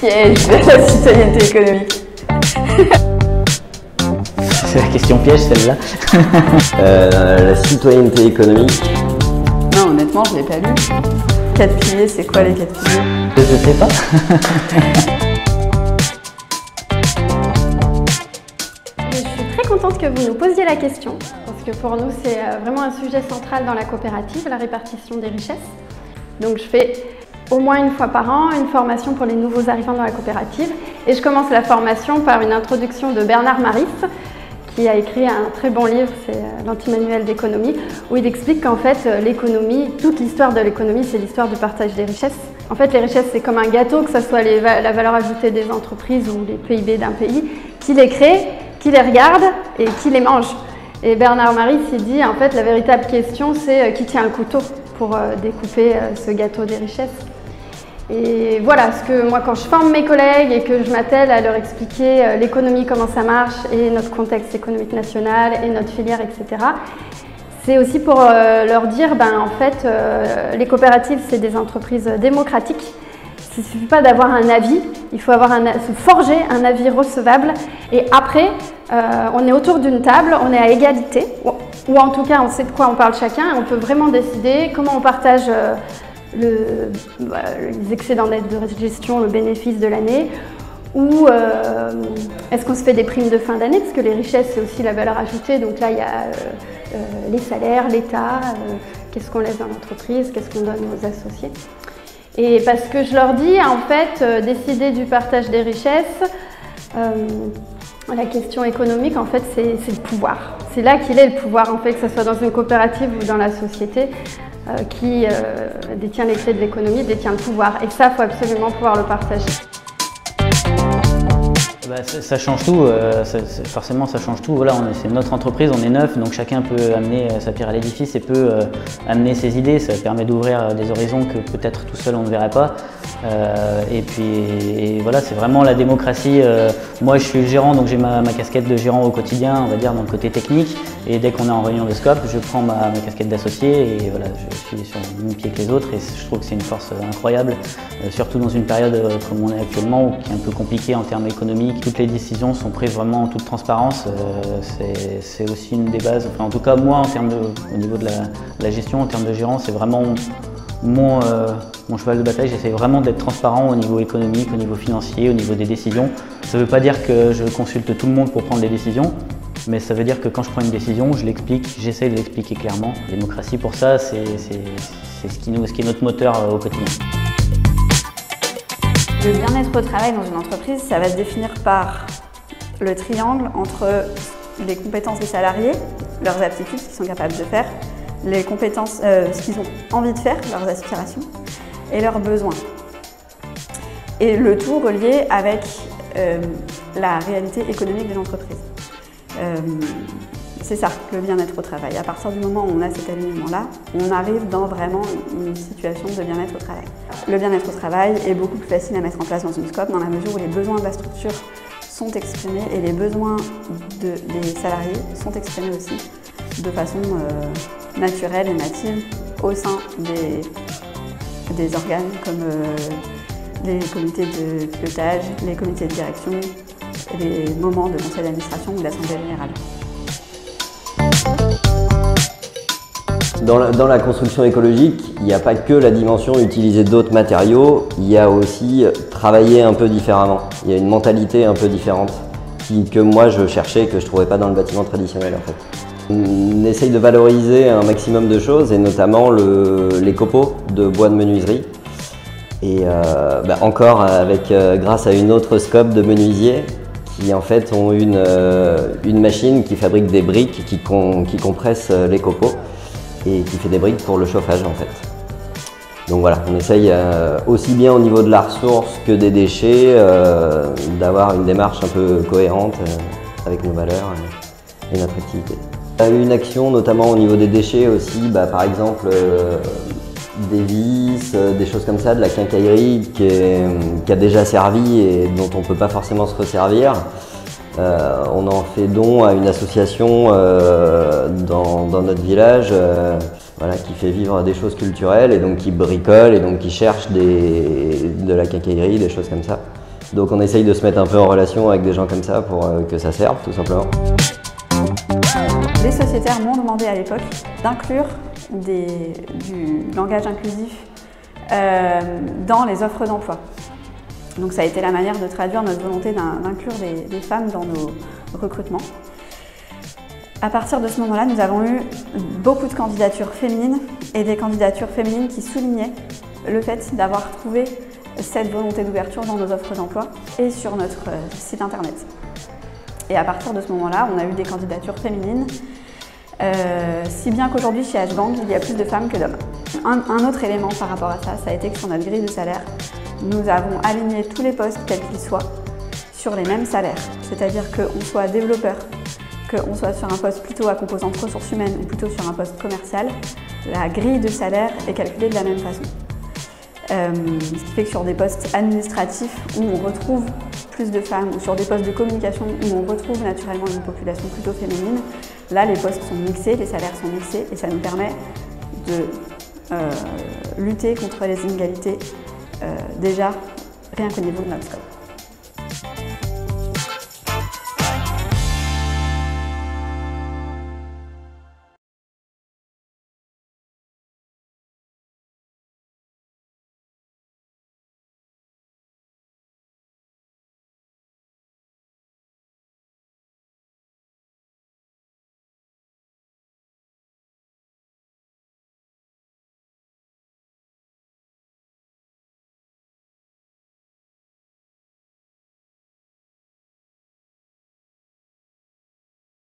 Piège de la citoyenneté économique. C'est la question piège celle-là. La citoyenneté économique. Non, honnêtement, je ne l'ai pas lu. 4 piliers, c'est quoi les 4 piliers? Je sais pas. Je suis très contente que vous nous posiez la question, parce que pour nous, c'est vraiment un sujet central dans la coopérative, la répartition des richesses. Donc je fais au moins une fois par an une formation pour les nouveaux arrivants dans la coopérative. Et je commence la formation par une introduction de Bernard Maris, qui a écrit un très bon livre, c'est l'Anti-manuel d'économie, où il explique qu'en fait l'économie, toute l'histoire de l'économie, c'est l'histoire du partage des richesses. En fait, les richesses, c'est comme un gâteau, que ce soit la valeur ajoutée des entreprises ou les PIB d'un pays, qui les crée, qui les regarde et qui les mange. Et Bernard Maris, il dit, en fait, la véritable question, c'est qui tient le couteau pour découper ce gâteau des richesses. Et voilà, ce que moi, quand je forme mes collègues et que je m'attelle à leur expliquer l'économie, comment ça marche, et notre contexte économique national, et notre filière, etc., c'est aussi pour leur dire, en fait, les coopératives, c'est des entreprises démocratiques. Il ne suffit pas d'avoir un avis, il faut se forger un avis recevable. Et après, on est autour d'une table, on est à égalité, ou en tout cas, on sait de quoi on parle chacun, et on peut vraiment décider comment on partage les excédents d'aide de gestion, le bénéfice de l'année, ou est-ce qu'on se fait des primes de fin d'année, parce que les richesses, c'est aussi la valeur ajoutée. Donc là, il y a les salaires, l'État, qu'est-ce qu'on laisse dans l'entreprise, qu'est-ce qu'on donne aux associés. Et parce que je leur dis, en fait, décider du partage des richesses, la question économique, en fait, c'est le pouvoir. C'est là qu'il est le pouvoir, en fait, que ce soit dans une coopérative ou dans la société qui détient les clés de l'économie, détient le pouvoir. Et ça, il faut absolument pouvoir le partager. Ça change tout, forcément ça change tout. Voilà, c'est notre entreprise, on est neuf, donc chacun peut amener sa pierre à l'édifice et peut amener ses idées. Ça permet d'ouvrir des horizons que peut-être tout seul on ne verrait pas. Et voilà, c'est vraiment la démocratie. Moi je suis gérant, donc j'ai ma casquette de gérant au quotidien, on va dire dans le côté technique. Et dès qu'on est en réunion de scope, je prends ma casquette d'associé et voilà, je suis sur le même pied que les autres. Et je trouve que c'est une force incroyable, surtout dans une période comme on est actuellement, qui est un peu compliquée en termes économiques. Toutes les décisions sont prises vraiment en toute transparence. C'est aussi une des bases. Enfin, en tout cas, moi, au niveau de la gestion, en termes de gérant, c'est vraiment mon cheval de bataille. J'essaie vraiment d'être transparent au niveau économique, au niveau financier, au niveau des décisions. Ça ne veut pas dire que je consulte tout le monde pour prendre des décisions, mais ça veut dire que quand je prends une décision, je l'explique, j'essaie de l'expliquer clairement. La démocratie, pour ça, c'est ce qui est notre moteur au quotidien. Le bien-être au travail dans une entreprise, ça va se définir par le triangle entre les compétences des salariés, leurs aptitudes, ce qu'ils sont capables de faire, les compétences, ce qu'ils ont envie de faire, leurs aspirations, et leurs besoins. Et le tout relié avec la réalité économique de l'entreprise. C'est ça, le bien-être au travail. À partir du moment où on a cet alignement-là, on arrive dans vraiment une situation de bien-être au travail. Le bien-être au travail est beaucoup plus facile à mettre en place dans une scope, dans la mesure où les besoins de la structure sont exprimés et les besoins des salariés sont exprimés aussi de façon naturelle et native au sein des organes comme les comités de pilotage, les comités de direction, les moments de conseil d'administration ou d'assemblée générale. Dans la construction écologique, il n'y a pas que la dimension utiliser d'autres matériaux, il y a aussi travailler un peu différemment. Il y a une mentalité un peu différente que moi je cherchais et que je ne trouvais pas dans le bâtiment traditionnel en fait. On essaye de valoriser un maximum de choses et notamment les copeaux de bois de menuiserie. Et encore grâce à une autre scope de menuisiers qui en fait ont une machine qui fabrique des briques qui compressent les copeaux et qui fait des briques pour le chauffage en fait. Donc voilà, on essaye aussi bien au niveau de la ressource que des déchets d'avoir une démarche un peu cohérente avec nos valeurs et notre activité. Une action notamment au niveau des déchets aussi, par exemple des vis, des choses comme ça, de la quincaillerie qui a déjà servi et dont on ne peut pas forcément se resservir. On en fait don à une association dans notre village qui fait vivre des choses culturelles et donc qui bricole et donc qui cherche de la quincaillerie, des choses comme ça. Donc on essaye de se mettre un peu en relation avec des gens comme ça pour que ça serve, tout simplement. Les sociétaires m'ont demandé à l'époque d'inclure du langage inclusif dans les offres d'emploi. Donc ça a été la manière de traduire notre volonté d'inclure des femmes dans nos recrutements. À partir de ce moment-là, nous avons eu beaucoup de candidatures féminines et des candidatures féminines qui soulignaient le fait d'avoir trouvé cette volonté d'ouverture dans nos offres d'emploi et sur notre site internet. Et à partir de ce moment-là, on a eu des candidatures féminines, si bien qu'aujourd'hui chez H-Gang, il y a plus de femmes que d'hommes. Un autre élément par rapport à ça, ça a été que sur notre grille de salaire, nous avons aligné tous les postes, quels qu'ils soient, sur les mêmes salaires. C'est-à-dire qu'on soit développeur, qu'on soit sur un poste plutôt à composante ressources humaines ou plutôt sur un poste commercial, la grille de salaire est calculée de la même façon. Ce qui fait que sur des postes administratifs où on retrouve plus de femmes ou sur des postes de communication où on retrouve naturellement une population plutôt féminine, là les postes sont mixés, les salaires sont mixés et ça nous permet de lutter contre les inégalités déjà rien qu'au niveau de notre scope.